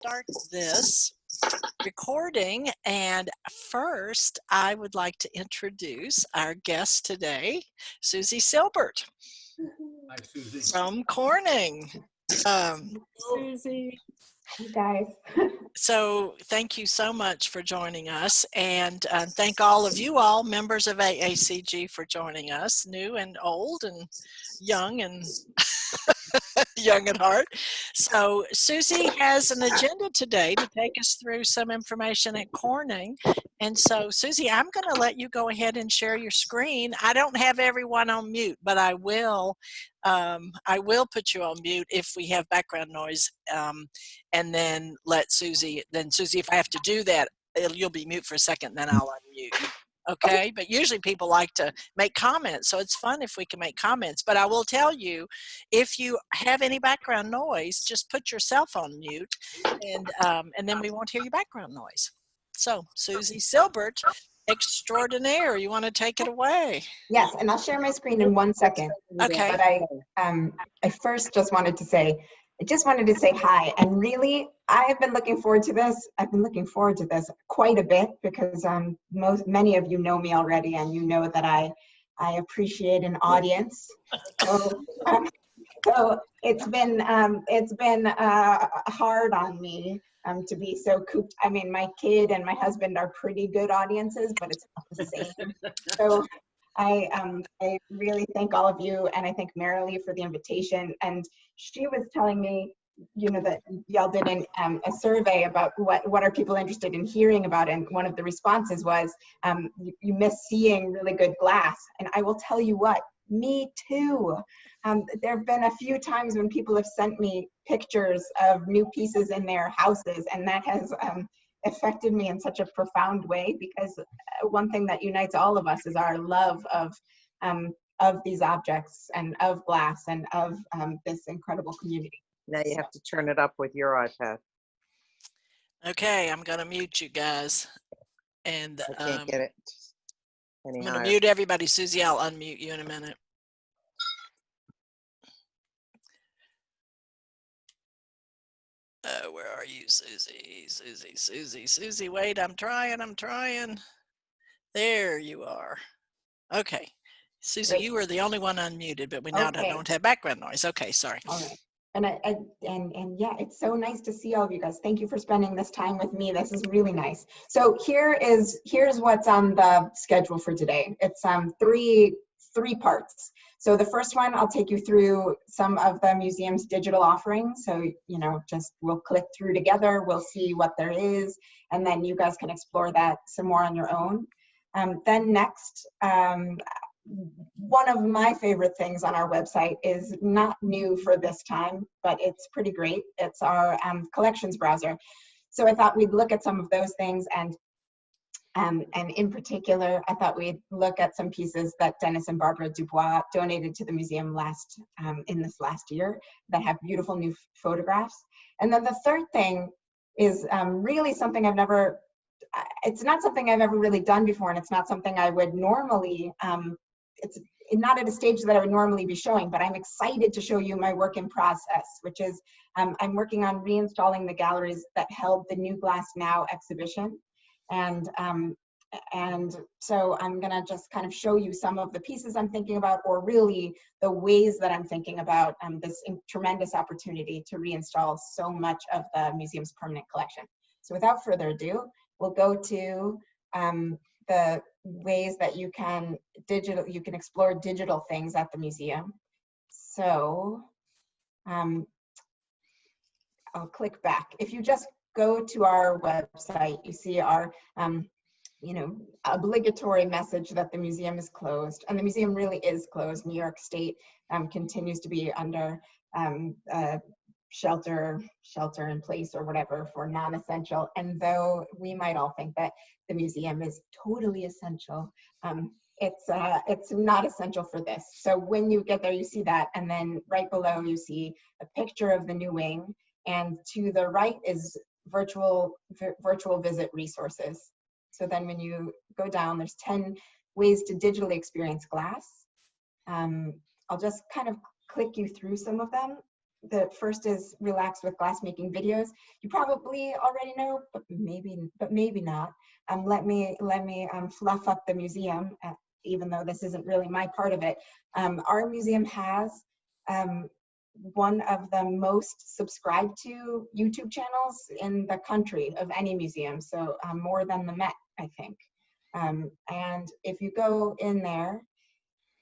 Start this recording, and first I would like to introduce our guest today, Susie Silbert. Hi, Susie. From Corning. Susie, you guys. So thank you so much for joining us, and thank all of you all, members of AACG, for joining us, new and old and young and young at heart. So Susie has an agenda today to take us through some information at Corning. And so Susie, I'm going to let you go ahead and share your screen. I don't have everyone on mute, but I will put you on mute if we have background noise, and then let Susie, if I have to do that, you'll be mute for a second, then I'll unmute you. Okay, but usually people like to make comments, so it's fun if we can make comments. But I will tell you, if you have any background noise, just put yourself on mute, and then we won't hear your background noise. So, Susie Silbert, extraordinaire, you want to take it away? Yes, and I'll share my screen in 1 second. Okay. But I first just wanted to say, hi, and really, I've been looking forward to this. I've been looking forward to this quite a bit because many of you know me already, and you know that I appreciate an audience. So it's been hard on me to be so cooped. I mean, my kid and my husband are pretty good audiences, but it's not the same. So I really thank all of you, and I thank Marilee for the invitation. And she was telling me, you know, that y'all did a survey about what are people interested in hearing about, and one of the responses was you miss seeing really good glass. And I will tell you what, me too. There have been a few times when people have sent me pictures of new pieces in their houses, and that has affected me in such a profound way, because one thing that unites all of us is our love of these objects and of glass and of this incredible community. Now you have to turn it up with your iPad. Okay, I'm going to mute you guys. And I can't get it any I'm higher. going to mute everybody. Susie, I'll unmute you in a minute. Where are you, Susie? Susie, wait, I'm trying. There you are. Okay. Susie, Great. you were the only one unmuted, but we now don't have background noise. Okay, sorry. All right. And yeah, it's so nice to see all of you guys. Thank you for spending this time with me. This is really nice. So here's what's on the schedule for today. It's three parts. So the first one, I'll take you through some of the museum's digital offerings. So, you know, just we'll click through together, we'll see what there is, and then you guys can explore that some more on your own. Then next, one of my favorite things on our website is not new for this time, but it's pretty great. It's our collections browser. So I thought we'd look at some of those things, and in particular, I thought we'd look at some pieces that Dennis and Barbara Dubois donated to the museum in this last year that have beautiful new photographs. And then the third thing is really something it's not something I've ever really done before, and it's not something I would normally, it's not at a stage that I would normally be showing, but I'm excited to show you my work in process, which is I'm working on reinstalling the galleries that held the New Glass Now exhibition. And so I'm gonna just kind of show you some of the pieces I'm thinking about, or really the ways that I'm thinking about this tremendous opportunity to reinstall so much of the museum's permanent collection. So without further ado, we'll go to the ways that you can explore digital things at the museum. So I'll click back. If you just go to our website, you see our obligatory message that the museum is closed, and the museum really is closed. New York State continues to be under shelter in place or whatever for non-essential, and though we might all think that the museum is totally essential, it's not essential for this. So when you get there, you see that, and then right below you see a picture of the new wing, and to the right is virtual visit resources. So then when you go down, there's 10 ways to digitally experience glass. I'll just kind of click you through some of them. The first is Relax with Glassmaking Videos. You probably already know, but maybe not. Let me fluff up the museum, even though this isn't really my part of it. Our museum has one of the most subscribed to YouTube channels in the country of any museum, so more than the Met, I think. And if you go in there,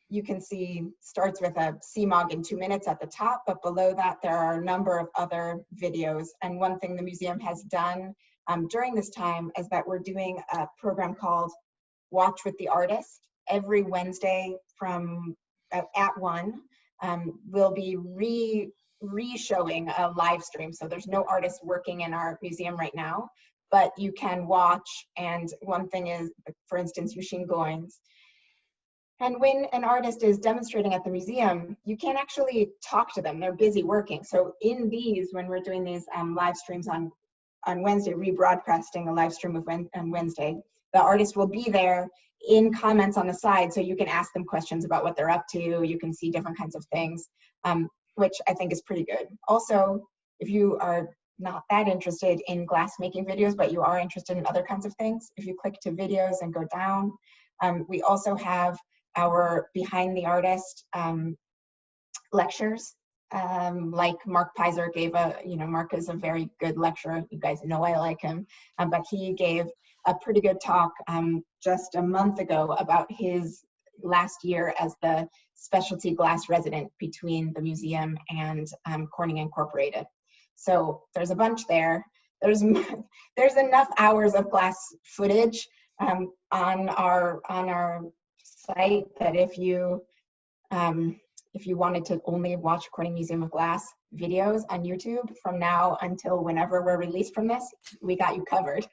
you can see, starts with a CMoG in 2 minutes at the top, but below that there are a number of other videos. And one thing the museum has done during this time is that we're doing a program called Watch with the Artist. Every Wednesday from at 1, we'll be re-showing a live stream. So there's no artist working in our museum right now, but you can watch. And one thing is, for instance, Yushin Goins. And when an artist is demonstrating at the museum, you can't actually talk to them. They're busy working. So in these, when we're doing these live streams on Wednesday, rebroadcasting a live stream on Wednesday, the artist will be there in comments on the side, so you can ask them questions about what they're up to. You can see different kinds of things, which I think is pretty good. Also, if you are not that interested in glass making videos, but you are interested in other kinds of things, if you click to videos and go down, we also have our Behind the Artist lectures. Like Mark Pizer gave Mark is a very good lecturer. You guys know I like him, but he gave a pretty good talk just a month ago about his last year as the specialty glass resident between the museum and Corning Incorporated. So there's a bunch there. There's enough hours of glass footage on our site that if you wanted to only watch Corning Museum of Glass videos on YouTube from now until whenever we're released from this, we got you covered.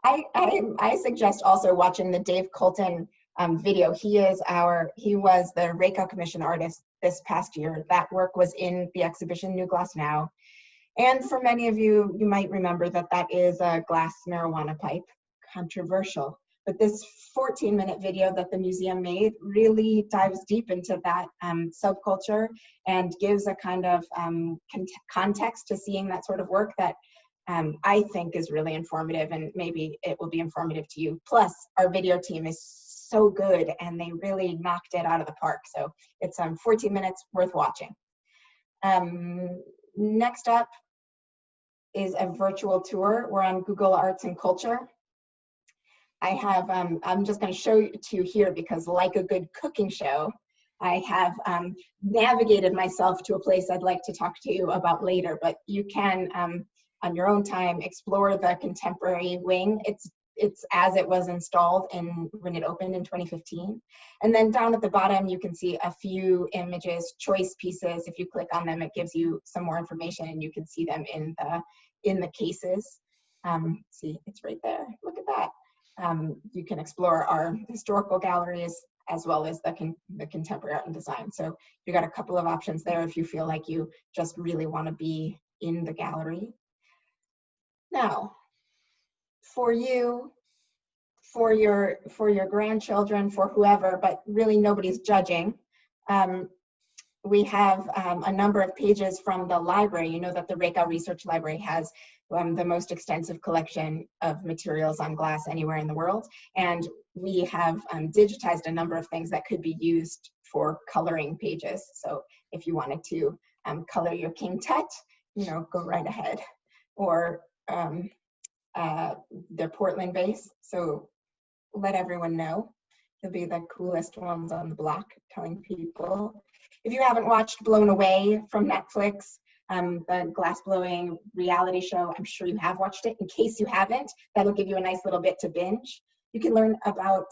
I suggest also watching the Dave Colton video. He was the Rayco Commission artist this past year. That work was in the exhibition New Glass Now. And for many of you, you might remember that is a glass marijuana pipe, controversial. But this 14-minute video that the museum made really dives deep into that subculture and gives a kind of context to seeing that sort of work that I think is really informative, and maybe it will be informative to you. Plus, our video team is so good and they really knocked it out of the park. So it's 14 minutes worth watching. Next up is a virtual tour. We're on Google Arts and Culture. I have, I'm just going to show it to you here because, like a good cooking show, I have navigated myself to a place I'd like to talk to you about later, but you can, on your own time, explore the contemporary wing. It's as it was installed when it opened in 2015. And then down at the bottom, you can see a few images, choice pieces. If you click on them, it gives you some more information, and you can see them in the cases. See, it's right there. Look at that. You can explore our historical galleries as well as the contemporary art and design. So you got a couple of options there if you feel like you just really want to be in the gallery. Now, for you, for your grandchildren, for whoever, but really nobody's judging, we have a number of pages from the library. You know that the Rayco Research Library has the most extensive collection of materials on glass anywhere in the world. And we have digitized a number of things that could be used for coloring pages. So if you wanted to color your King Tut, go right ahead. Or the Portland vase. So let everyone know. They'll be the coolest ones on the block, telling people. If you haven't watched Blown Away from Netflix, the glass blowing reality show, I'm sure you have watched it. In case you haven't, that'll give you a nice little bit to binge. You can learn about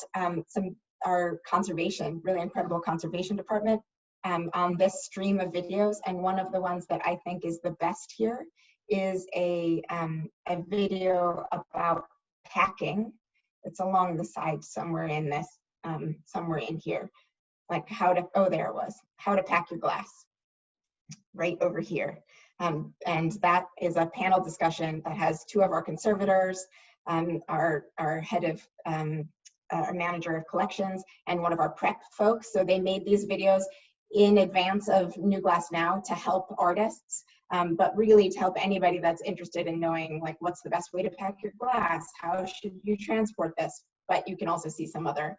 our conservation, really incredible conservation department on this stream of videos. And one of the ones that I think is the best here is a video about packing. It's along the side somewhere in this, somewhere in here. Like how to, oh, there it was, how to pack your glass, right over here. And that is a panel discussion that has two of our conservators, our head of, our manager of collections, and one of our prep folks. So they made these videos in advance of New Glass Now to help artists, but really to help anybody that's interested in knowing like what's the best way to pack your glass, how should you transport this, but you can also see some other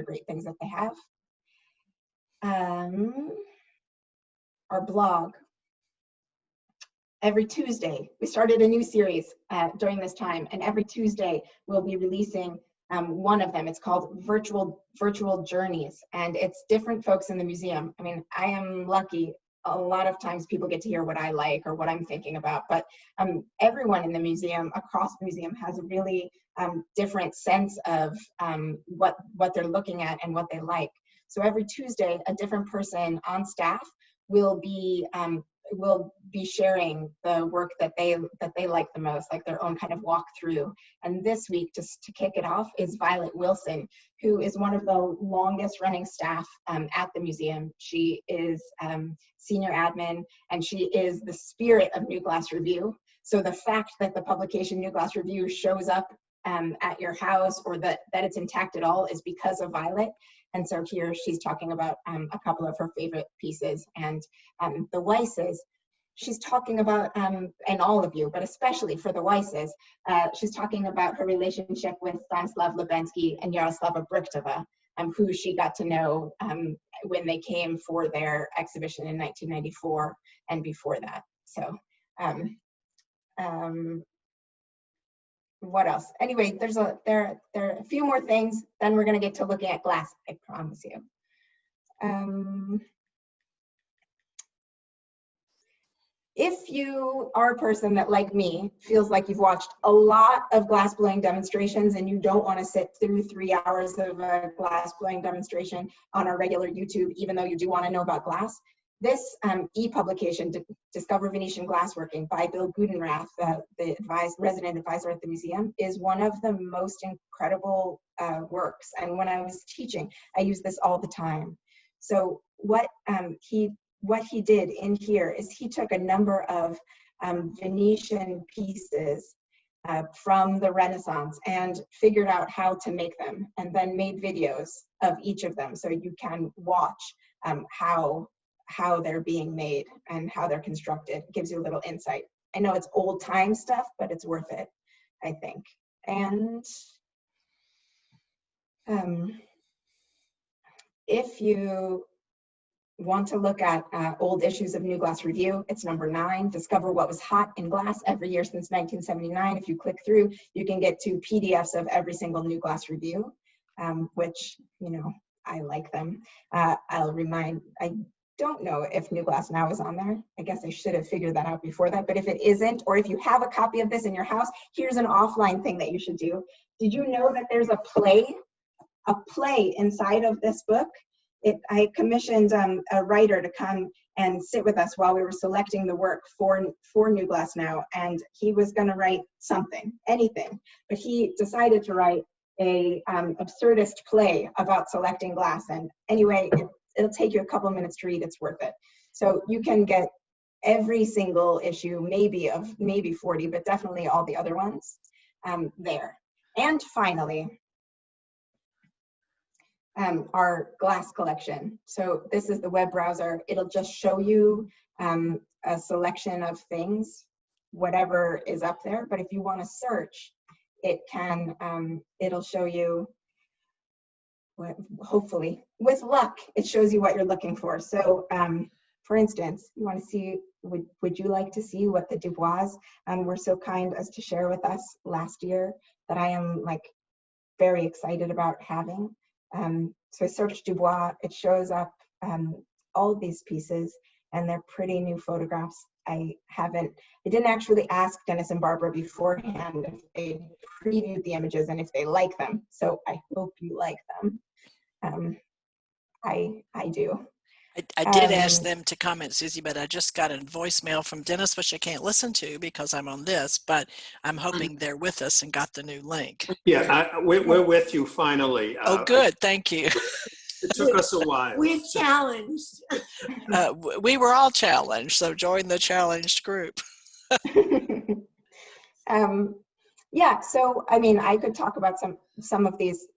great things that they have. Our blog. Every Tuesday, we started a new series during this time, and every Tuesday we'll be releasing one of them. It's called Virtual Journeys, and it's different folks in the museum. I mean, I am lucky. A lot of times people get to hear what I like or what I'm thinking about, but everyone in the museum, across the museum, has a really different sense of what they're looking at and what they like. So every Tuesday, a different person on staff will be sharing the work that they like the most, like their own kind of walkthrough. And this week, just to kick it off, is Violet Wilson, who is one of the longest running staff at the museum. She is senior admin, and she is the spirit of New Glass Review. So the fact that the publication New Glass Review shows up at your house, or that it's intact at all, is because of Violet. And so here she's talking about a couple of her favorite pieces, and the Weisses. She's talking about, and all of you, but especially for the Weisses, she's talking about her relationship with Stanislav Llubinski and Jaroslava Bruchtova, who she got to know when they came for their exhibition in 1994 and before that. So, what else? Anyway, there are a few more things, then we're going to get to looking at glass, I promise you. If you are a person that, like me, feels like you've watched a lot of glass blowing demonstrations and you don't want to sit through 3 hours of a glass blowing demonstration on our regular YouTube, even though you do want to know about glass, this e-publication, Discover Venetian Glassworking by Bill Gudenrath, the resident advisor at the museum, is one of the most incredible works. And when I was teaching, I use this all the time. So what he did in here is he took a number of Venetian pieces from the Renaissance and figured out how to make them, and then made videos of each of them so you can watch how they're being made and how they're constructed. It gives you a little insight. I know it's old time stuff, but it's worth it, I think. And if you want to look at old issues of New Glass Review, it's number 9, Discover What Was Hot in Glass every year since 1979. If you click through, you can get to PDFs of every single New Glass Review, which, you know, I like them. I don't know if New Glass Now is on there. I guess I should have figured that out before that, but if it isn't, or if you have a copy of this in your house, here's an offline thing that you should do. Did you know that there's a play inside of this book? I commissioned a writer to come and sit with us while we were selecting the work for New Glass Now, and he was going to write something, anything, but he decided to write a absurdist play about selecting glass. And anyway, it'll take you a couple of minutes to read. It's worth it. So you can get every single issue, maybe 40, but definitely all the other ones there. And finally, our glass collection. So this is the web browser. It'll just show you a selection of things, whatever is up there. But if you want to search, it can, it'll show you, hopefully, with luck, it shows you what you're looking for. So for instance, you want to see, would you like to see what the Dubois were so kind as to share with us last year that I am like very excited about having? So I searched Dubois, it shows up all of these pieces, and they're pretty new photographs. I didn't actually ask Dennis and Barbara beforehand if they previewed the images and if they like them. So I hope you like them. I do. I did ask them to comment, Susie, but I just got a voicemail from Dennis, which I can't listen to because I'm on this, but I'm hoping they're with us and got the new link. Yeah, we're with you finally. Oh, good. Thank you. It took us a while. We're challenged. We were all challenged, so join the challenged group. Yeah, so I mean, I could talk about some of these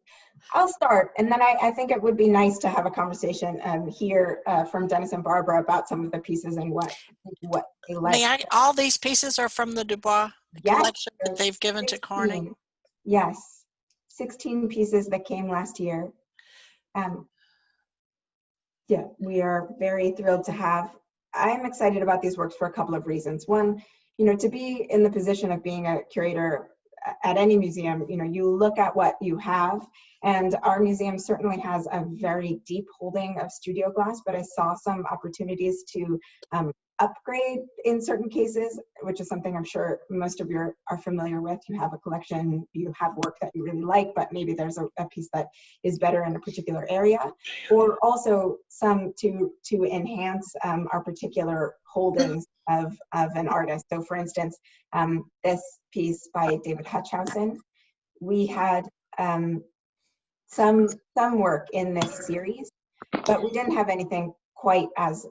I'll start, and then I think it would be nice to have a conversation here from Dennis and Barbara about some of the pieces and what they like. All these pieces are from the Dubois Yes, collection that there's they've given to Corning? 16. Yes, 16 pieces that came last year. Yeah, we are very thrilled to have. I'm excited about these works for a couple of reasons. One, to be in the position of being a curator at any museum, you look at what you have, and our museum certainly has a very deep holding of studio glass, but I saw some opportunities to upgrade in certain cases, which is something I'm sure most of you are familiar with. You have a collection, you have work that you really like, but maybe there's a piece that is better in a particular area, or also some to enhance our particular holdings of an artist. So for instance, this piece by David Hutchhausen, we had some work in this series, but we didn't have anything quite as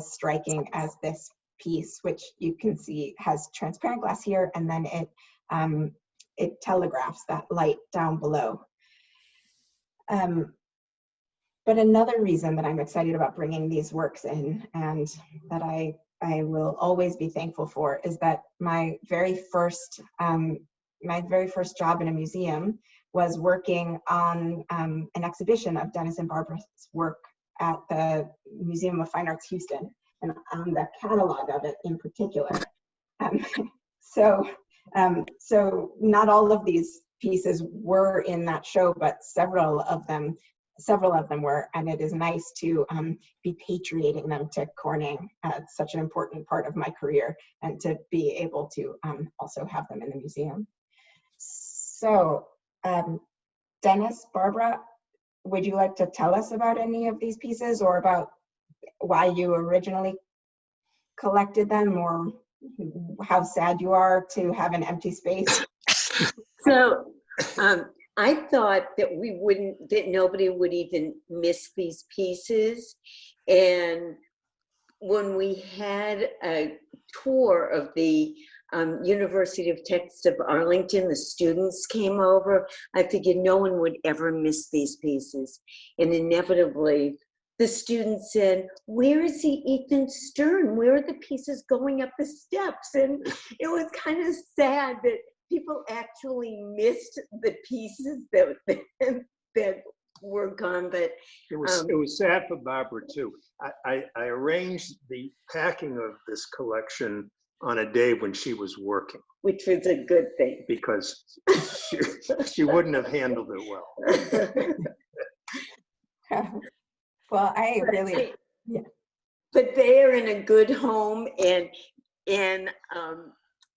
striking as this piece, which you can see has transparent glass here, and then it telegraphs that light down below. But another reason that I'm excited about bringing these works in, and that I will always be thankful for, is that my very first job in a museum was working on an exhibition of Dennis and Barbara's work at the Museum of Fine Arts Houston, and on the catalog of it in particular. So not all of these pieces were in that show, but several of them were, and it is nice to be patriating them to Corning. It's such an important part of my career, and to be able to also have them in the museum. So, Dennis, Barbara, would you like to tell us about any of these pieces, or about why you originally collected them, or how sad you are to have an empty space? So I thought that nobody would even miss these pieces. And when we had a tour of the University of Texas of Arlington, the students came over, I figured no one would ever miss these pieces. And inevitably, the students said, "Where is the Ethan Stern? Where are the pieces going up the steps?" And it was kind of sad that people actually missed the pieces that were gone. But it was sad for Barbara too. I arranged the packing of this collection on a day when she was working, which was a good thing, because she wouldn't have handled it well. Well, I really, yeah. But they are in a good home, and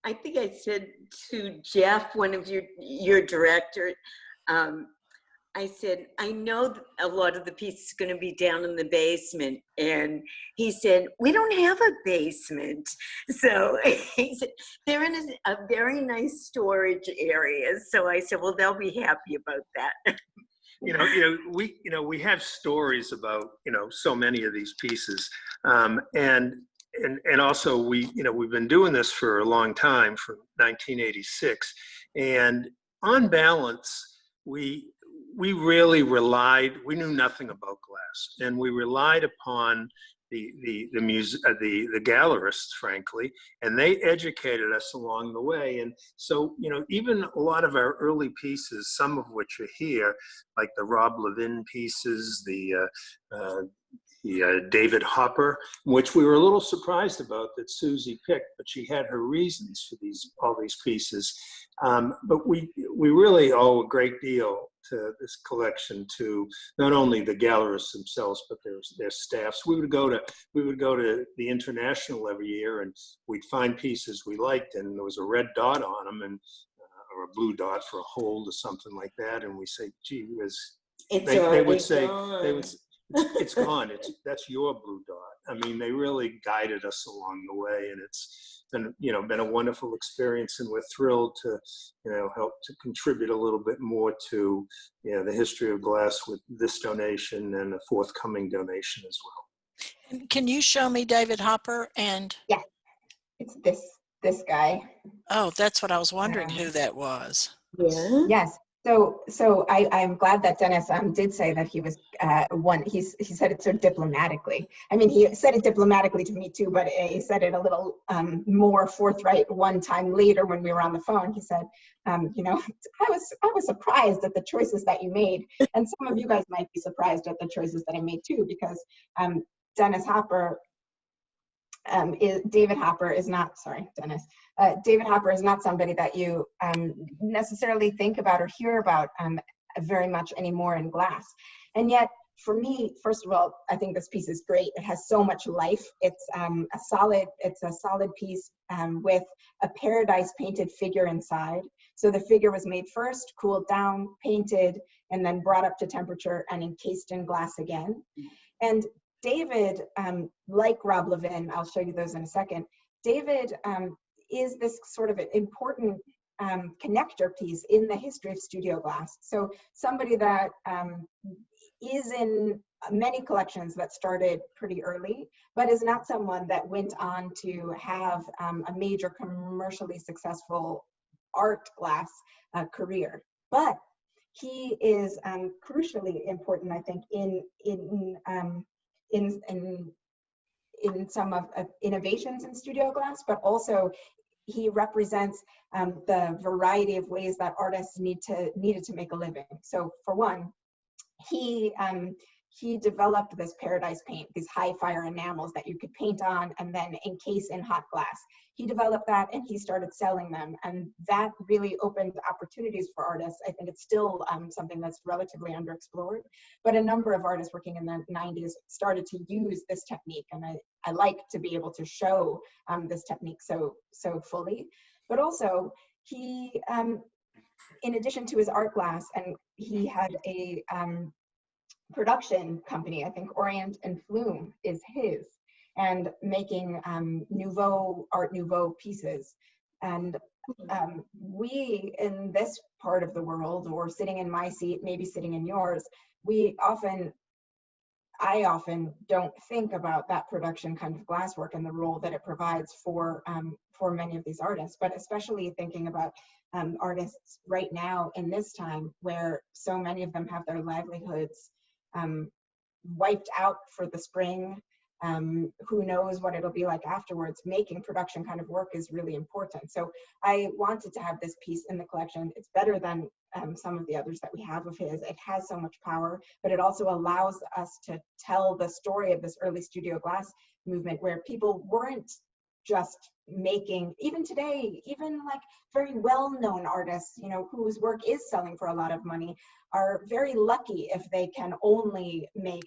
I think I said to Jeff, one of your directors, I said, I know a lot of the pieces are going to be down in the basement. And he said, we don't have a basement. So he said, they're in a very nice storage area. So I said, well, they'll be happy about that. We have stories about, so many of these pieces. And also we've been doing this for a long time, from 1986. And on balance, we really relied, we knew nothing about glass, and we relied upon the gallerists, frankly, and they educated us along the way. And so, even a lot of our early pieces, some of which are here, like the Rob Levin pieces, the David Hopper, which we were a little surprised about that Susie picked, but she had her reasons for all these pieces. But we really owe a great deal to this collection to not only the gallerists themselves, but their staffs. We would go to the International every year, and we'd find pieces we liked, and there was a red dot on them, and or a blue dot for a hold or something like that, and we say, "Gee whiz." They would say, it's gone. That's your blue dot. I mean, they really guided us along the way, and it's been a wonderful experience, and we're thrilled to help to contribute a little bit more to the history of glass with this donation and a forthcoming donation as well. And can you show me David Hopper? And yeah, it's this guy. Oh, that's what I was wondering who that was. Yeah. Yes, So I'm glad that Dennis did say that he was he said it so diplomatically. I mean, he said it diplomatically to me too, but he said it a little more forthright one time later when we were on the phone. He said, you know, I was surprised at the choices that you made, and some of you guys might be surprised at the choices that I made too, because David Hopper is not, sorry, Dennis. David Hopper is not somebody that you necessarily think about or hear about very much anymore in glass. And yet, for me, first of all, I think this piece is great. It has so much life. It's a solid piece with a paradise painted figure inside. So the figure was made first, cooled down, painted, and then brought up to temperature and encased in glass again. And David, like Rob Levin, I'll show you those in a second, David is this sort of important connector piece in the history of studio glass. So somebody that is in many collections that started pretty early, but is not someone that went on to have a major commercially successful art glass career. But he is crucially important, I think, in some of innovations in studio glass, but also he represents the variety of ways that artists needed to make a living. So for one, he developed this paradise paint, these high fire enamels that you could paint on and then encase in hot glass. He developed that and he started selling them, and that really opened opportunities for artists. I think it's still something that's relatively underexplored, but a number of artists working in the 90s started to use this technique, and I like to be able to show this technique so fully. But also, he, in addition to his art glass, and he had a production company, I think Orient and Flume is his, and making Art Nouveau pieces. And we in this part of the world, or sitting in my seat, maybe sitting in yours, I often don't think about that production kind of glasswork and the role that it provides for many of these artists, but especially thinking about artists right now in this time where so many of them have their livelihoods wiped out for the spring. Who knows what it'll be like afterwards. Making production kind of work is really important. So I wanted to have this piece in the collection. It's better than some of the others that we have of his. It has so much power, but it also allows us to tell the story of this early studio glass movement where people weren't just making, even today, even like very well-known artists, you know, whose work is selling for a lot of money, are very lucky if they can only make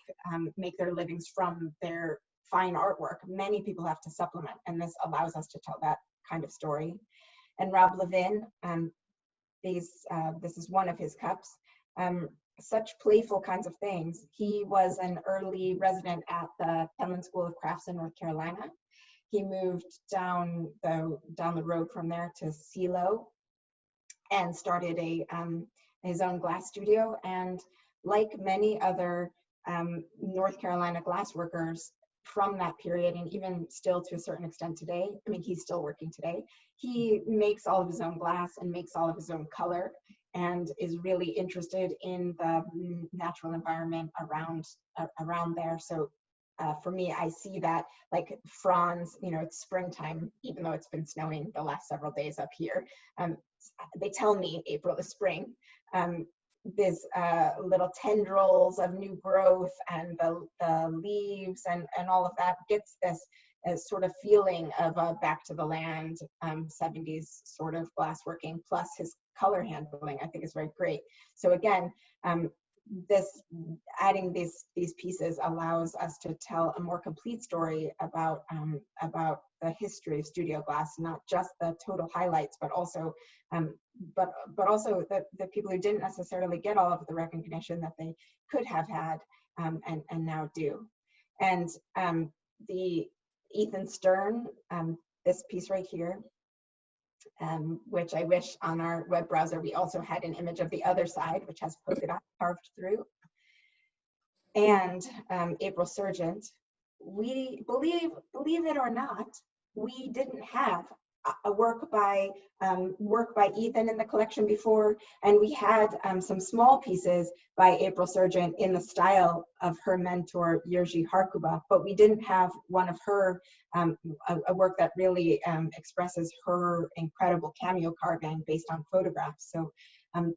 their livings from their fine artwork. Many people have to supplement, and this allows us to tell that kind of story. And Rob Levin, this is one of his cups. Such playful kinds of things. He was an early resident at the Penland School of Crafts in North Carolina. He moved down the road from there to CeeLo and started his own glass studio. And like many other North Carolina glass workers from that period, and even still to a certain extent today, I mean, he's still working today, he makes all of his own glass and makes all of his own color, and is really interested in the natural environment around there. So for me, I see that like fronds, you know, it's springtime, even though it's been snowing the last several days up here. They tell me April is spring. There's little tendrils of new growth, and the leaves and all of that gets this sort of feeling of a back to the land 70s sort of glassworking, plus his color handling, I think is very great. So again, adding these pieces allows us to tell a more complete story about the history of studio glass, not just the total highlights, but also also the people who didn't necessarily get all of the recognition that they could have had and now do. And the Ethan Stern, this piece right here, which I wish on our web browser we also had an image of the other side, which has polka dot carved through. And April Sergeant, we believe it or not, we didn't have a work by Ethan in the collection before, and we had some small pieces by April Surgeon in the style of her mentor Jerzy Harkuba, but we didn't have one of her a work that really expresses her incredible cameo carving based on photographs. So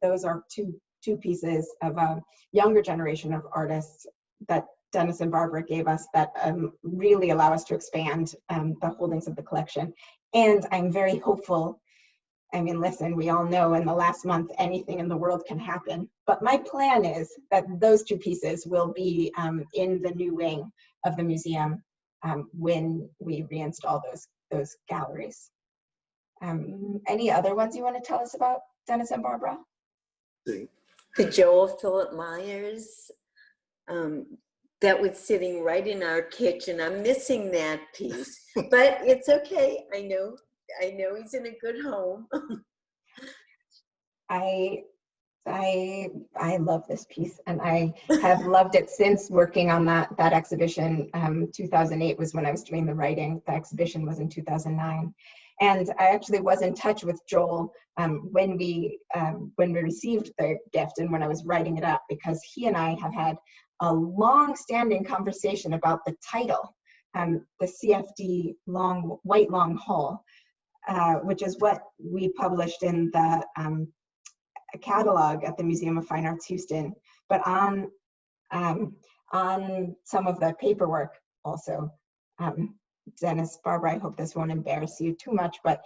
those are two pieces of a younger generation of artists that Dennis and Barbara gave us that really allow us to expand the holdings of the collection. And I'm very hopeful. I mean, listen, we all know in the last month, anything in the world can happen. But my plan is that those two pieces will be in the new wing of the museum when we reinstall those galleries. Any other ones you want to tell us about, Dennis and Barbara? The Joel Philip Myers, that was sitting right in our kitchen. I'm missing that piece, but it's okay. I know he's in a good home. I love this piece, and I have loved it since working on that exhibition. 2008 was when I was doing the writing. The exhibition was in 2009. And I actually was in touch with Joel when we received the gift and when I was writing it up, because he and I have had a long-standing conversation about the title, the CFD White Long Hall, which is what we published in the catalog at the Museum of Fine Arts Houston, but on some of the paperwork also. Dennis, Barbara, I hope this won't embarrass you too much, but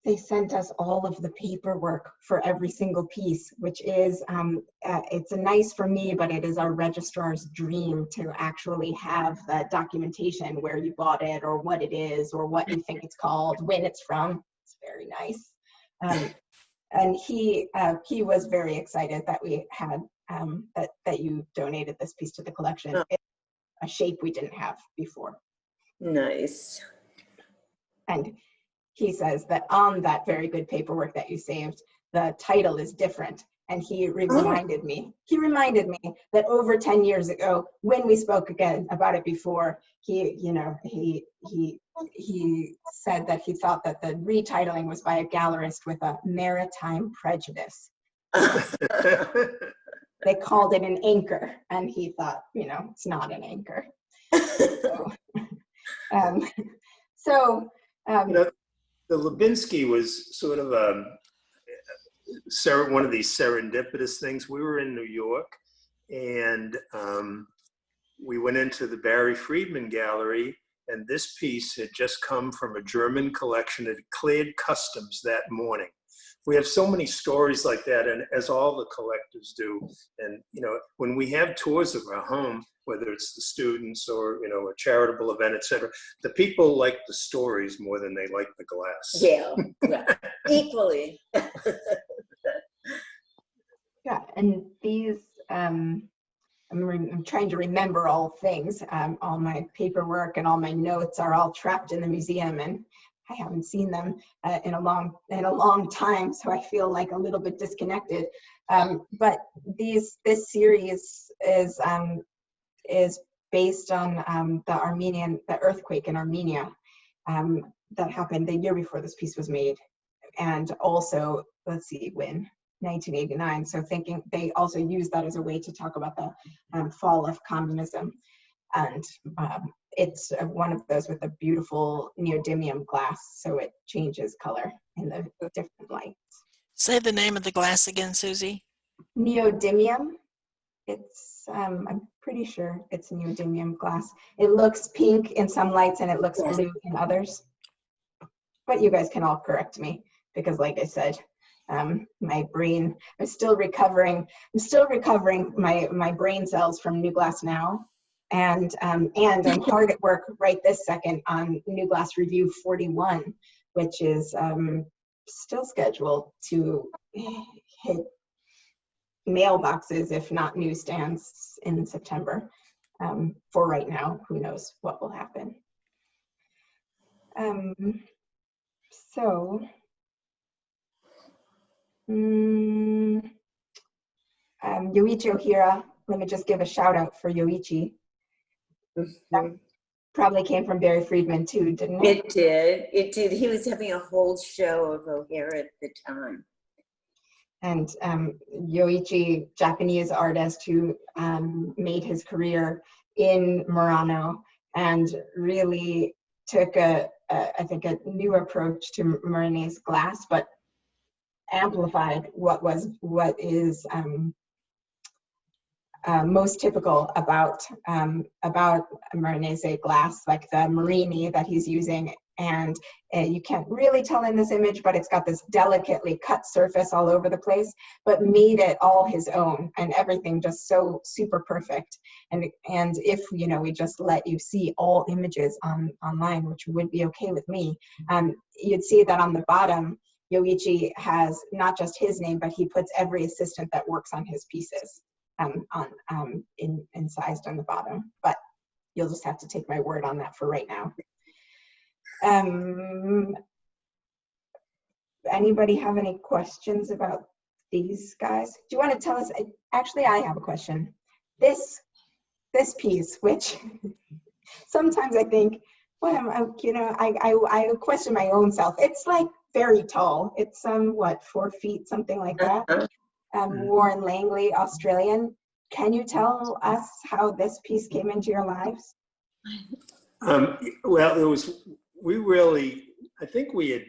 they sent us all of the paperwork for every single piece, which is, it's nice for me, but it is our registrar's dream to actually have the documentation where you bought it or what it is or what you think it's called, when it's from. It's very nice. And he was very excited that we had, that you donated this piece to the collection. It's a shape we didn't have before. Nice. And he says that on that very good paperwork that you saved, the title is different. And he reminded me that over 10 years ago, when we spoke again about it before, he said that he thought that the retitling was by a gallerist with a maritime prejudice. They called it an anchor, and he thought, it's not an anchor. The Llubinski was sort of one of these serendipitous things. We were in New York, and we went into the Barry Friedman Gallery, and this piece had just come from a German collection. It cleared customs that morning. We have so many stories like that, and as all the collectors do. And when we have tours of our home, whether it's the students or a charitable event, etc., the people like the stories more than they like the glass. Yeah, equally. Yeah, and these, I'm trying to remember all things. All my paperwork and all my notes are all trapped in the museum, and I haven't seen them in a long time, so I feel like a little bit disconnected. But this series is based on the earthquake in Armenia that happened the year before this piece was made, and also, let's see, when 1989. So thinking they also use that as a way to talk about the fall of communism. And it's one of those with a beautiful neodymium glass, so it changes color in the different lights. Say the name of the glass again, Susie. Neodymium. It's, I'm pretty sure it's neodymium glass. It looks pink in some lights and it looks blue in others. But you guys can all correct me, because like I said, my brain, I'm still recovering my brain cells from New Glass Now. And I'm hard at work right this second on New Glass Review 41, which is still scheduled to hit mailboxes, if not newsstands, in September. For right now, who knows what will happen. Yoichi Ohira, let me just give a shout out for Yoichi. probably came from Barry Friedman too, didn't it? It did. It did. He was having a whole show of O'Hare at the time. And Yoe Eiji, Japanese artist who made his career in Murano and really took I think a new approach to Muranese glass, but amplified what is most typical about Muranese glass, like the Marini that he's using. And you can't really tell in this image, but it's got this delicately cut surface all over the place, but made it all his own, and everything just so super perfect. And if we just let you see all images online, which would be okay with me, you'd see that on the bottom, Yoe Eiji has not just his name, but he puts every assistant that works on his pieces incised on the bottom. But you'll just have to take my word on that for right now. Anybody have any questions about these guys? Do you want to tell us? Actually, I have a question. This piece, which sometimes I think, what am I question my own self. It's like very tall. It's 4 feet, something like that. Warren Langley, Australian. Can you tell us how this piece came into your lives? Well, I think we had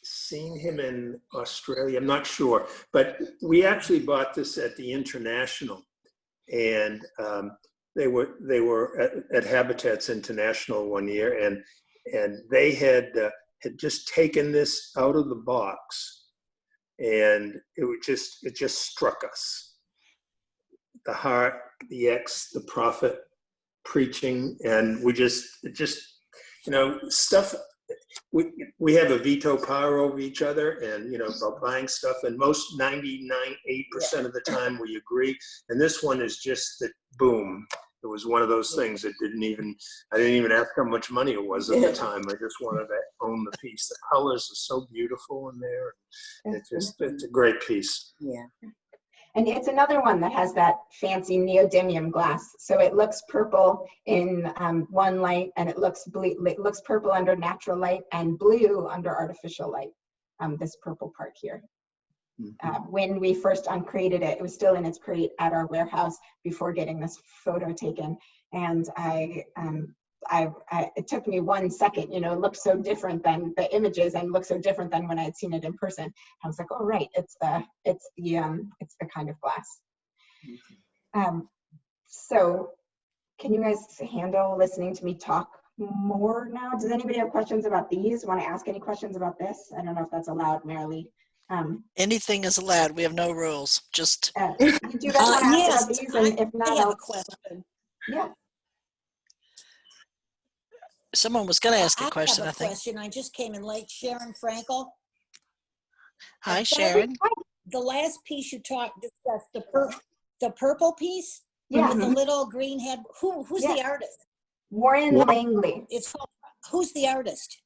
seen him in Australia, I'm not sure, but we actually bought this at the International, and they were at Habitats International one year, and they had just taken this out of the box, and it just struck us. The heart, the X, the prophet preaching, and stuff. We have a veto power over each other, and about buying stuff, and most 99.8% of the time we agree. And this one is just that, boom. It was one of those things that I didn't even ask how much money it was at the time. I just wanted to own the piece. The colors are so beautiful in there. It's a great piece. Yeah. And it's another one that has that fancy neodymium glass. So it looks purple in one light, and it looks purple under natural light and blue under artificial light. This purple part here. When we first uncrated it, it was still in its crate at our warehouse before getting this photo taken. And it took me 1 second, it looked so different than the images and looked so different than when I had seen it in person. I was like, oh, right, it's the kind of glass. So can you guys handle listening to me talk more now? Does anybody have questions about these? Want to ask any questions about this? I don't know if that's allowed, Marilee. Anything is allowed. We have no rules. Just. Do you guys want to ask yes, about these? And if not, I have a question. Yeah. Someone was going to ask a question, I think. I just came in late. Sharon Frankel. Hi, Sharon. The last piece you discussed, the purple piece Yeah. with the little green head. Who's the artist? Warren Langley. Who's the artist?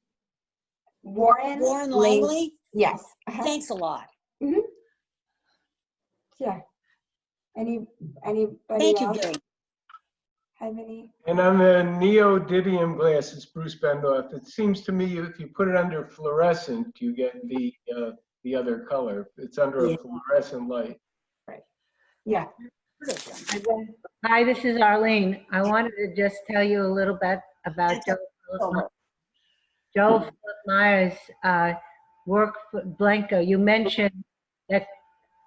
Warren Langley? Yes. Thanks a lot. Mm-hmm. Yeah. Anybody Thank else you, Gary. have any? And on the neodymium glass, it's Bruce Bendoff. It seems to me if you put it under fluorescent, you get the other color. It's under a fluorescent light. Right. Yeah. Hi, this is Arlene. I wanted to just tell you a little bit about Joe Philip Meyer's work for Blanco. You mentioned that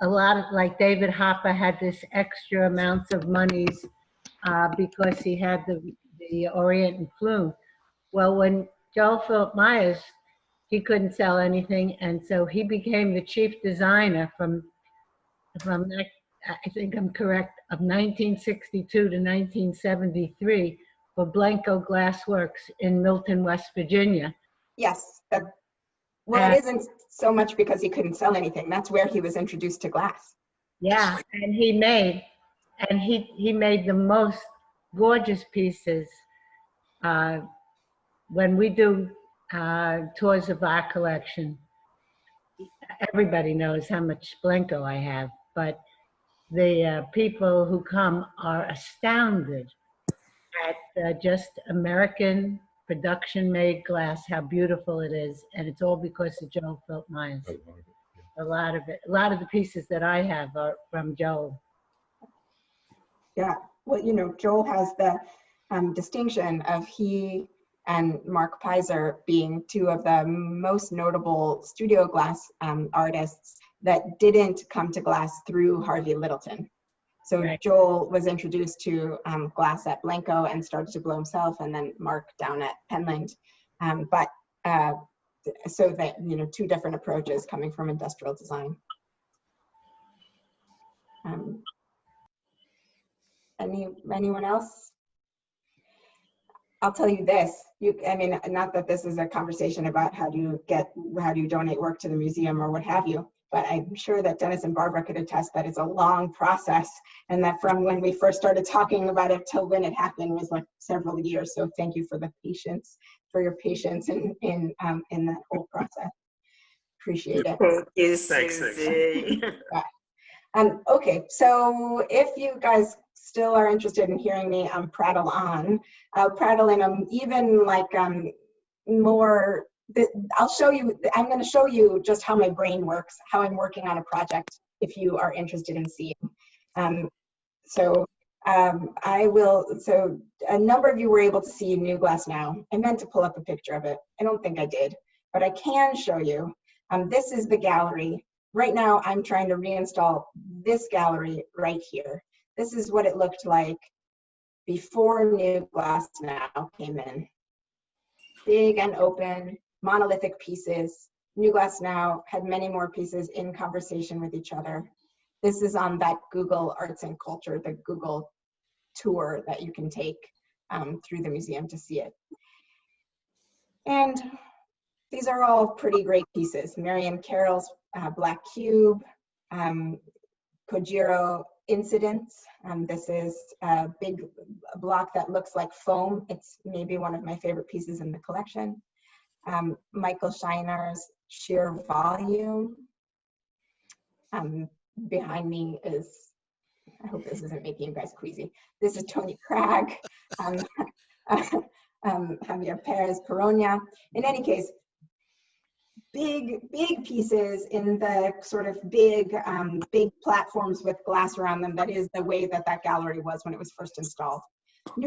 a lot of, like David Hopper had this extra amounts of monies because he had the Orient and Plume. Well, when Joe Philip Myers, he couldn't sell anything, and so he became the chief designer from that, I think I'm correct, of 1962 to 1973 for Blanco Glassworks in Milton, West Virginia. Yes. Well, it isn't so much because he couldn't sell anything. That's where he was introduced to glass. Yeah, and he made the most gorgeous pieces. When we do tours of our collection, everybody knows how much Blanco I have, but the people who come are astounded at just American production-made glass, how beautiful it is, and it's all because of Joel Philp-Myers. A lot of it, a lot of the pieces that I have are from Joel. Yeah, well, you know, Joel has the distinction of he and Mark Pizer being two of the most notable studio glass artists that didn't come to glass through Harvey Littleton. So Right. Joel was introduced to glass at Blanco and started to blow himself, and then Mark down at Penland. So that, you know, two different approaches coming from industrial design. Anyone else? I'll tell you this. I mean, not that this is a conversation about how do you donate work to the museum or what have you, but I'm sure that Dennis and Barbara could attest that it's a long process, and that from when we first started talking about it till when it happened was like several years. So thank you for the patience, for your patience in that whole process. Appreciate it. Thank you, Thanks. Susie. Okay, so if you guys still are interested in hearing me prattle on, I'll prattle in even like more, I'll show you, I'm going to show you just how my brain works, how I'm working on a project, if you are interested in seeing. So a number of you were able to see New Glass Now. I meant to pull up a picture of it. I don't think I did, but I can show you. This is the gallery. Right now, I'm trying to reinstall this gallery right here. This is what it looked like before New Glass Now came in. Big and open, monolithic pieces. New Glass Now had many more pieces in conversation with each other. This is on that Google Arts and Culture, the Google tour that you can take through the museum to see it. And these are all pretty great pieces. Marion Carol's Black Cube, Kojiro Incidents. This is a big block that looks like foam. It's maybe one of my favorite pieces in the collection. Michael Shiner's Sheer Volume. Behind me is, I hope this isn't making you guys queasy. This is Tony Cragg, Javier Perez Peronia. In any case, big pieces in the sort of big platforms with glass around them. That is the way that gallery was when it was first installed. For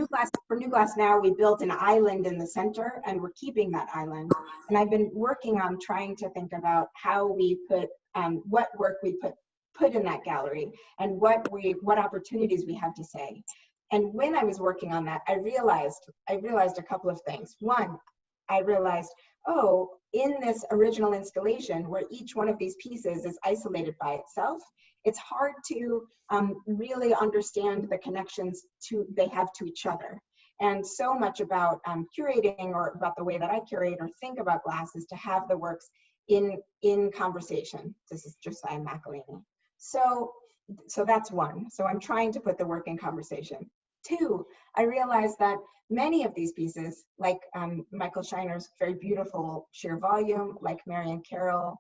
New Glass Now, we built an island in the center, and we're keeping that island. And I've been working on trying to think about how we put, what work we put in that gallery, and what opportunities we have to say. And when I was working on that, I realized a couple of things. One, I realized, oh, in this original installation where each one of these pieces is isolated by itself, it's hard to really understand the connections they have to each other. And so much about curating, or about the way that I curate or think about glass, is to have the works in conversation. This is Josiah McElhaney. So that's one. So I'm trying to put the work in conversation. Two, I realized that many of these pieces, like Michael Shiner's very beautiful Sheer Volume, like Marion Carol,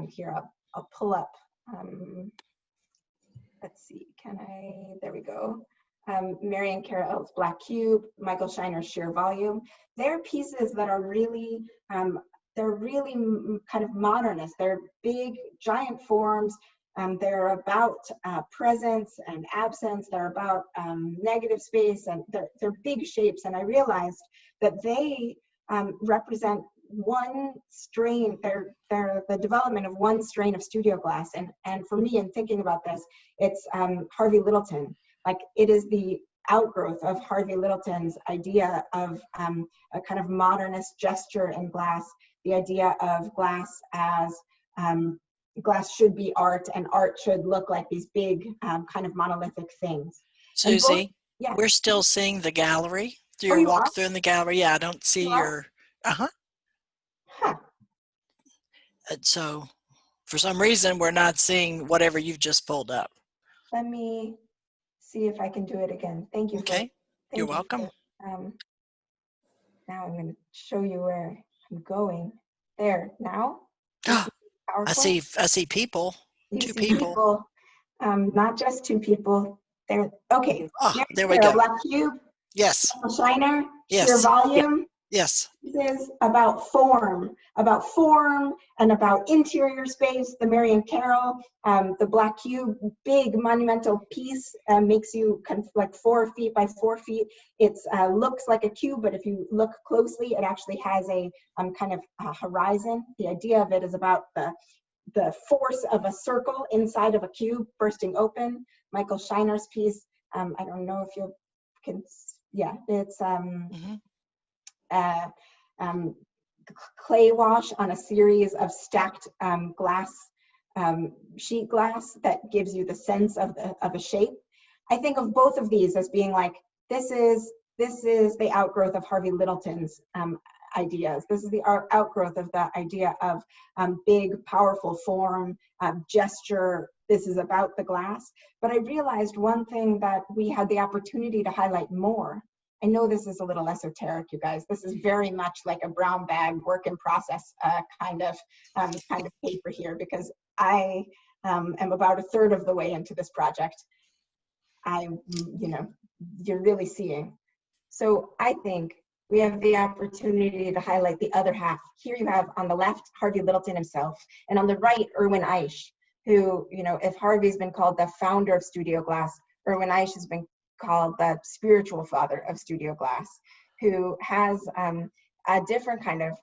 here I'll pull up, let's see, there we go. Marion Carol's Black Cube, Michael Shiner's Sheer Volume. They're pieces that are really, they're really kind of modernist. They're big, giant forms. They're about presence and absence. They're about negative space, and they're big shapes. And I realized that they represent one strain. They're the development of one strain of studio glass. And for me, in thinking about this, it's Harvey Littleton. Like, it is the outgrowth of Harvey Littleton's idea of a kind of modernist gesture in glass. The idea of glass as glass should be art, and art should look like these big kind of monolithic things. Susie, yeah. We're still seeing the gallery. Do Oh, you you walk are? through in the gallery? Yeah, I don't see You are? your, uh-huh. Huh. And so for some reason, we're not seeing whatever you've just pulled up. Let me see if I can do it again. Thank you. Okay, you're welcome. Now I'm going to show you where I'm going. There, now. I see people, You two see people. not just two people. There, okay. Oh, there we Carol, go. Black Cube, Yes. Shiner, sheer Yes. volume. Yes. This is about form and about interior space. The Marion Carol, the black cube, big monumental piece, makes you kind of like 4 feet by 4 feet. It looks like a cube, but if you look closely, it actually has a kind of horizon. The idea of it is about the force of a circle inside of a cube bursting open. Michael Shiner's piece, I don't know if you can, yeah, it's clay wash on a series of stacked glass, sheet glass that gives you the sense of a shape. I think of both of these as being like, this is the outgrowth of Harvey Littleton's ideas. This is the outgrowth of the idea of big, powerful form, gesture. This is about the glass. But I realized one thing that we had the opportunity to highlight more. I know this is a little esoteric, you guys. This is very much like a brown bag work in process kind of paper here, because I am about 1/3 of the way into this project. You're really seeing. So I think we have the opportunity to highlight the other half. Here you have on the left, Harvey Littleton himself, and on the right, Irwin Eich, who, if Harvey's been called the founder of studio glass, Irwin Eich has been called the spiritual father of studio glass, who has a different kind of,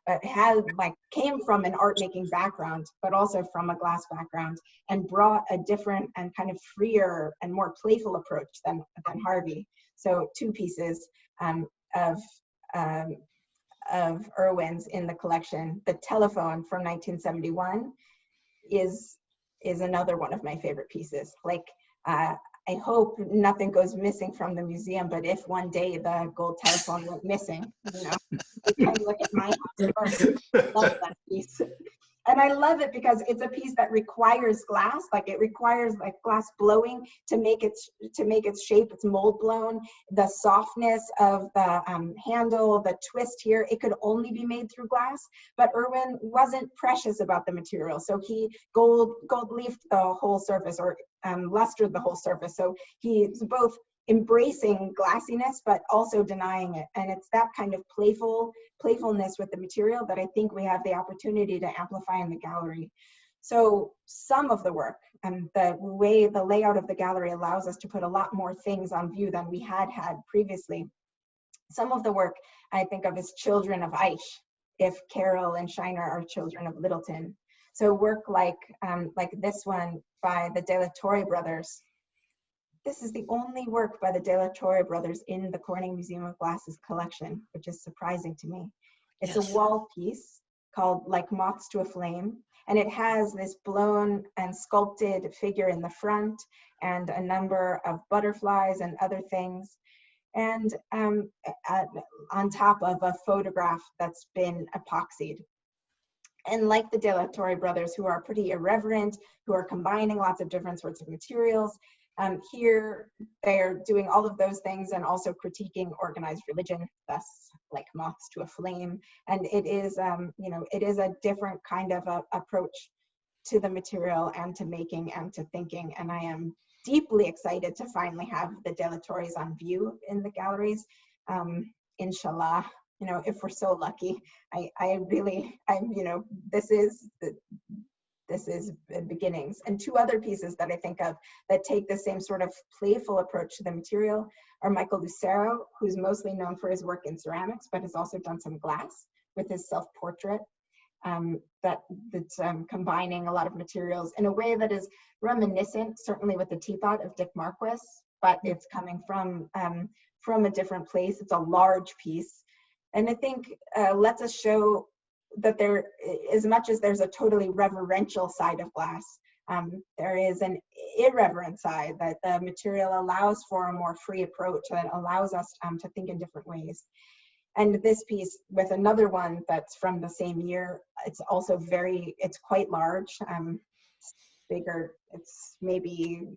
came from an art making background, but also from a glass background, and brought a different and kind of freer and more playful approach than Harvey. So 2 pieces of Irwin's in the collection. The telephone from 1971 is another one of my favorite pieces. I hope nothing goes missing from the museum, but if one day the gold telephone went missing, we can look at my house first. I love that piece. And I love it because it's a piece that requires glass, it requires glass blowing to make its shape. It's mold blown. The softness of the handle, the twist here, it could only be made through glass. But Irwin wasn't precious about the material, so he gold leafed the whole surface, or lustered the whole surface. So he's both embracing glassiness but also denying it, and it's that kind of playfulness with the material that I think we have the opportunity to amplify in the gallery. So some of the work and the layout of the gallery allows us to put a lot more things on view than we had previously. Some of the work I think of as children of Eich, if Carol and Shiner are children of Littleton. So work like this one by the De La Torre brothers. This is the only work by the De La Torre brothers in the Corning Museum of Glass's collection, which is surprising to me. It's a wall piece called Like Moths to a Flame, and it has this blown and sculpted figure in the front and a number of butterflies and other things, and on top of a photograph that's been epoxied. And like the De La Torre brothers, who are pretty irreverent, who are combining lots of different sorts of materials, here they're doing all of those things and also critiquing organized religion, thus Like Moths to a Flame. And it is, it is a different kind of approach to the material and to making and to thinking. And I am deeply excited to finally have the De La Torres on view in the galleries. Inshallah, if we're so lucky. This is beginnings. And 2 other pieces that I think of that take the same sort of playful approach to the material are Michael Lucero, who's mostly known for his work in ceramics, but has also done some glass with his self-portrait that's combining a lot of materials in a way that is reminiscent, certainly with the teapot of Dick Marquis, but it's coming from a different place. It's a large piece. And I think lets us show that there, as much as there's a totally reverential side of glass, there is an irreverent side, that the material allows for a more free approach, that allows us to think in different ways. And this piece with another one that's from the same year, it's also it's quite large, bigger, it's maybe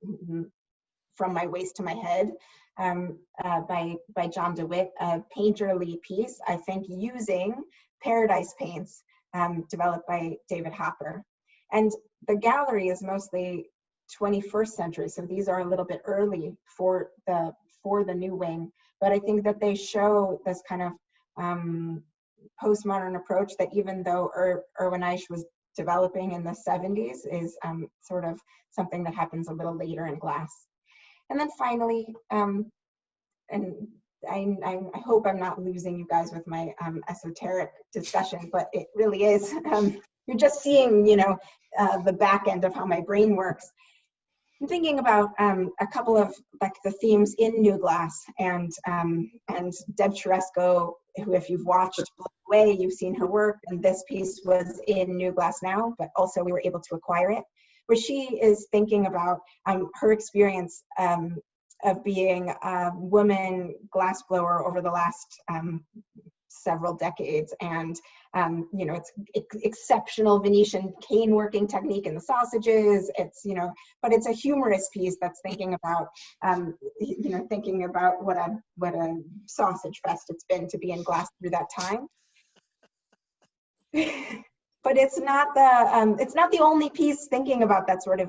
from my waist to my head, by John DeWitt, a painterly piece, I think, using Paradise paints developed by David Hopper. And the gallery is mostly 21st century, so these are a little bit early for the new wing. but I think that they show this kind of postmodern approach that even though Irwin Eich was developing in the 70s is sort of something that happens a little later in glass. And then finally, and I hope I'm not losing you guys with my esoteric discussion, but it really is. You're just seeing, you know, the back end of how my brain works. I'm thinking about a couple of like the themes in New Glass, and Deb Cheresco, who, if you've watched Blown Away, you've seen her work, and this piece was in New Glass Now, but also we were able to acquire it, where she is thinking about her experience of being a woman glassblower over the last several decades, and you know, it's exceptional Venetian cane working technique in the sausages. It's, you know, but it's a humorous piece that's thinking about you know, thinking about what a sausage fest it's been to be in glass through that time. But it's not the only piece thinking about that sort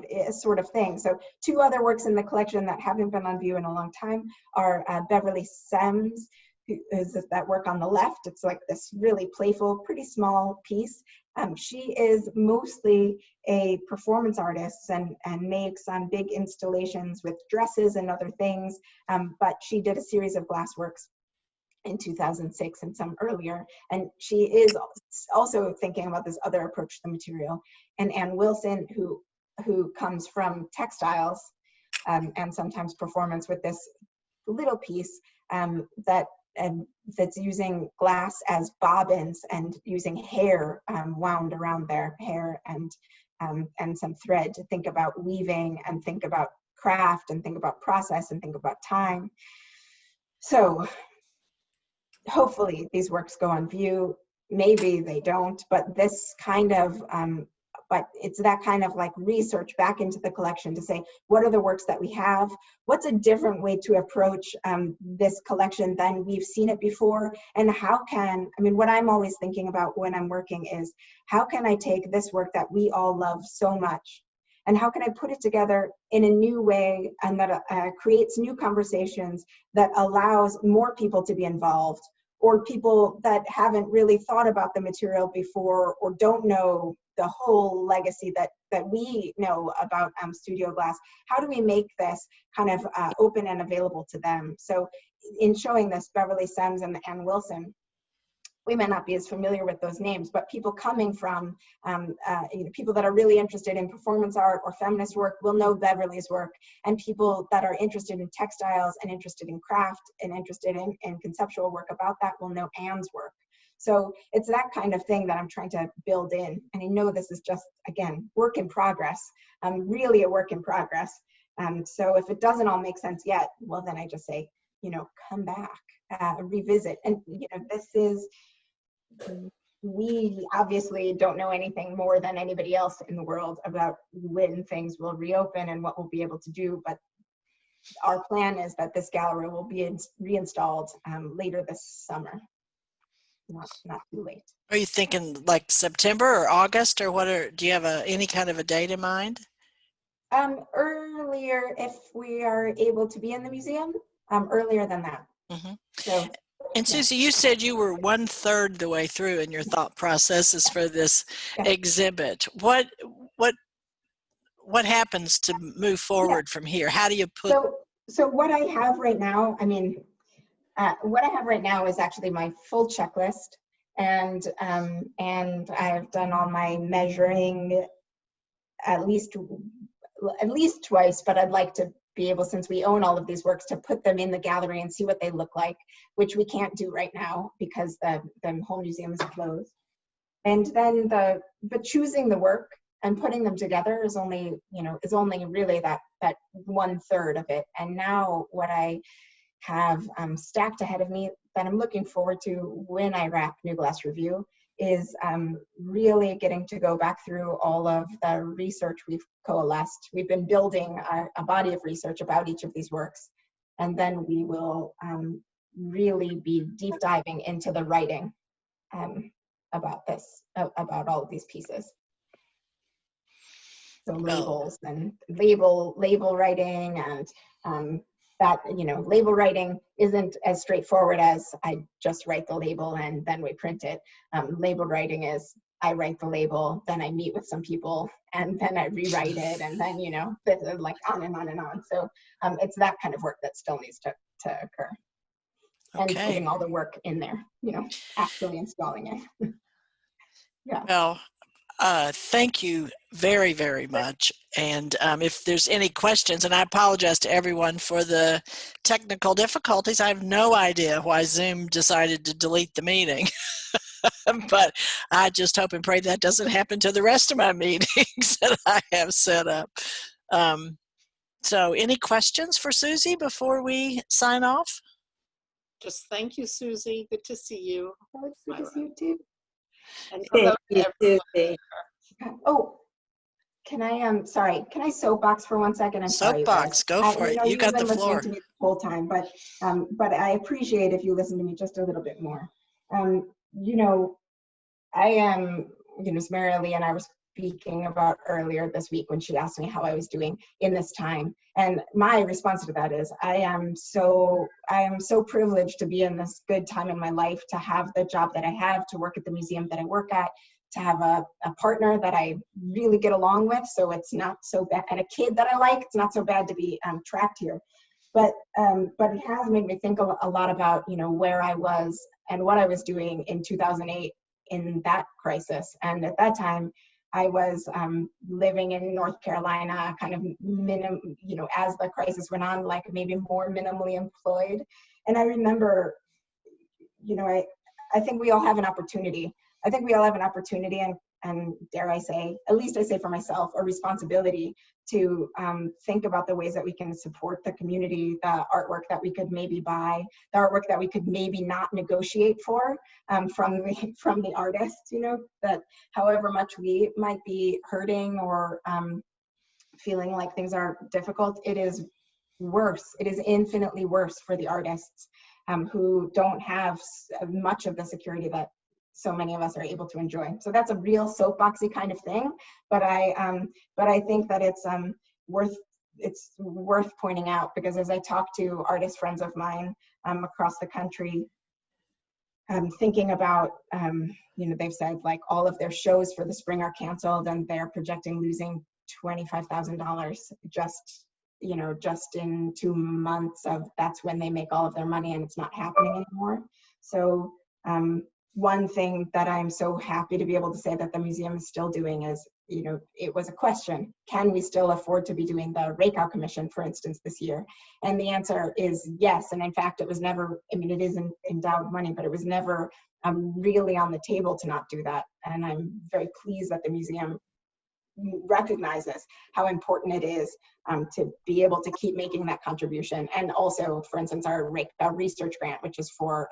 of thing. So two other works in the collection that haven't been on view in a long time are Beverly Semmes, who is that work on the left. It's like this really playful, pretty small piece. She is mostly a performance artist and makes big installations with dresses and other things, but she did a series of glass works in 2006 and some earlier, and she is also thinking about this other approach to the material. And Ann Wilson, who comes from textiles and sometimes performance, with this little piece that's using glass as bobbins and using hair wound around their hair and some thread to think about weaving and think about craft and think about process and think about time. So hopefully these works go on view. Maybe they don't, but this kind of but it's that kind of like research back into the collection to say, what are the works that we have? What's a different way to approach this collection than we've seen it before? And how can, I mean, what I'm always thinking about when I'm working is, how can I take this work that we all love so much, and how can I put it together in a new way, and that creates new conversations that allows more people to be involved, or people that haven't really thought about the material before or don't know the whole legacy that we know about studio glass. How do we make this kind of open and available to them? So in showing this, Beverly Semmes and Ann Wilson, we may not be as familiar with those names, but people coming from, you know, people that are really interested in performance art or feminist work will know Beverly's work, and people that are interested in textiles and interested in craft and interested in conceptual work about that will know Ann's work. So it's that kind of thing that I'm trying to build in. And I know this is just, again, work in progress, really a work in progress. So if it doesn't all make sense yet, well, then I just say, you know, come back, revisit. And, you know, this is, we obviously don't know anything more than anybody else in the world about when things will reopen and what we'll be able to do. But our plan is that this gallery will be reinstalled later this summer. Not too late. Are you thinking like September or August, or what do you have any kind of a date in mind? Earlier, if we are able to be in the museum, earlier than that. Mm-hmm. So, and Susie, you said you were 1/3 the way through in your thought processes for this exhibit. What happens to move forward from here? How do you put? So what I have right now, I mean, what I have right now is actually my full checklist, and I've done all my measuring at least twice, but I'd like to be able, since we own all of these works, to put them in the gallery and see what they look like, which we can't do right now because the whole museum is closed. And then but choosing the work and putting them together is only, you know, really that 1/3 of it. And now what I have stacked ahead of me that I'm looking forward to when I wrap New Glass Review is really getting to go back through all of the research we've coalesced. We've been building a body of research about each of these works, and then we will really be deep diving into the writing about all of these pieces. So labels and label writing, and that, you know, label writing isn't as straightforward as I just write the label and then we print it. Label writing is I write the label, then I meet with some people, and then I rewrite it, and then, you know, like on and on and on. So it's that kind of work that still needs to occur. And Okay. putting all the work in there, you know, actually installing it. Yeah. Well, thank you very, very much. And if there's any questions, and I apologize to everyone for the technical difficulties. I have no idea why Zoom decided to delete the meeting. But I just hope and pray that doesn't happen to the rest of my meetings that I have set up. So any questions for Susie before we sign off? Just thank you, Susie. Good to see you. Good to see you too. And Thank hello to you, everyone. Susie. Oh, can I, sorry, can I soapbox for 1 second? I'm sorry, you guys. Soapbox, go for it. You got the You've been floor. listening to me the whole time, but I appreciate if you listen to me just a little bit more. You know, I am, you know, as Marilee and I were speaking about earlier this week when she asked me how I was doing in this time. And my response to that is I am so privileged to be in this good time in my life, to have the job that I have, to work at the museum that I work at, to have a partner that I really get along with, so it's not so bad, and a kid that I like. It's not so bad to be trapped here. But it has made me think a lot about, you know, where I was and what I was doing in 2008 in that crisis. And at that time, I was living in North Carolina, kind of you know, as the crisis went on, like maybe more minimally employed. And I remember, you know, I think we all have an opportunity. I think we all have an opportunity, and dare I say, at least I say for myself, a responsibility to think about the ways that we can support the community, the artwork that we could maybe buy, the artwork that we could maybe not negotiate for from the artists, you know, that however much we might be hurting or feeling like things are difficult, it is worse. It is infinitely worse for the artists who don't have much of the security that so many of us are able to enjoy. So that's a real soapboxy kind of thing, but I think that it's worth pointing out, because as I talk to artist friends of mine across the country, thinking about, you know, they've said like all of their shows for the spring are canceled, and they're projecting losing $25,000 just, you know, just in 2 months of, that's when they make all of their money, and it's not happening anymore. So one thing that I'm so happy to be able to say that the museum is still doing is, you know, it was a question, can we still afford to be doing the Rakow Commission, for instance, this year? And the answer is yes. And in fact, it was never, I mean, it is endowed money, but it was never really on the table to not do that. And I'm very pleased that the museum recognizes how important it is to be able to keep making that contribution. And also, for instance, our research grant, which is for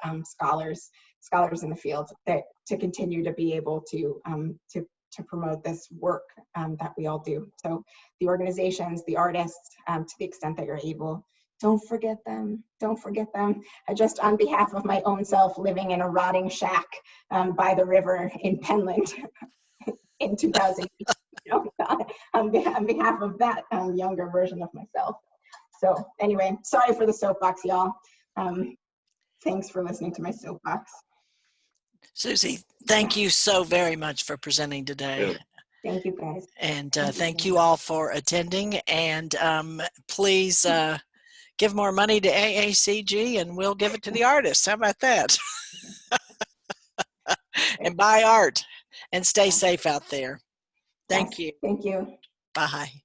scholars in the field, that to continue to be able to promote this work that we all do. So the organizations, the artists, to the extent that you're able, don't forget them. Don't forget them. Just on behalf of my own self, living in a rotting shack by the river in Penland in 2008. On behalf of that younger version of myself. So anyway, sorry for the soapbox, y'all. Thanks for listening to my soapbox. Susie, thank you so very much for presenting today. Thank you, guys. And thank you all for attending. And please give more money to AACG, and we'll give it to the artists. How about that? And buy art, and stay safe out there. Thank you. Thank you. Bye.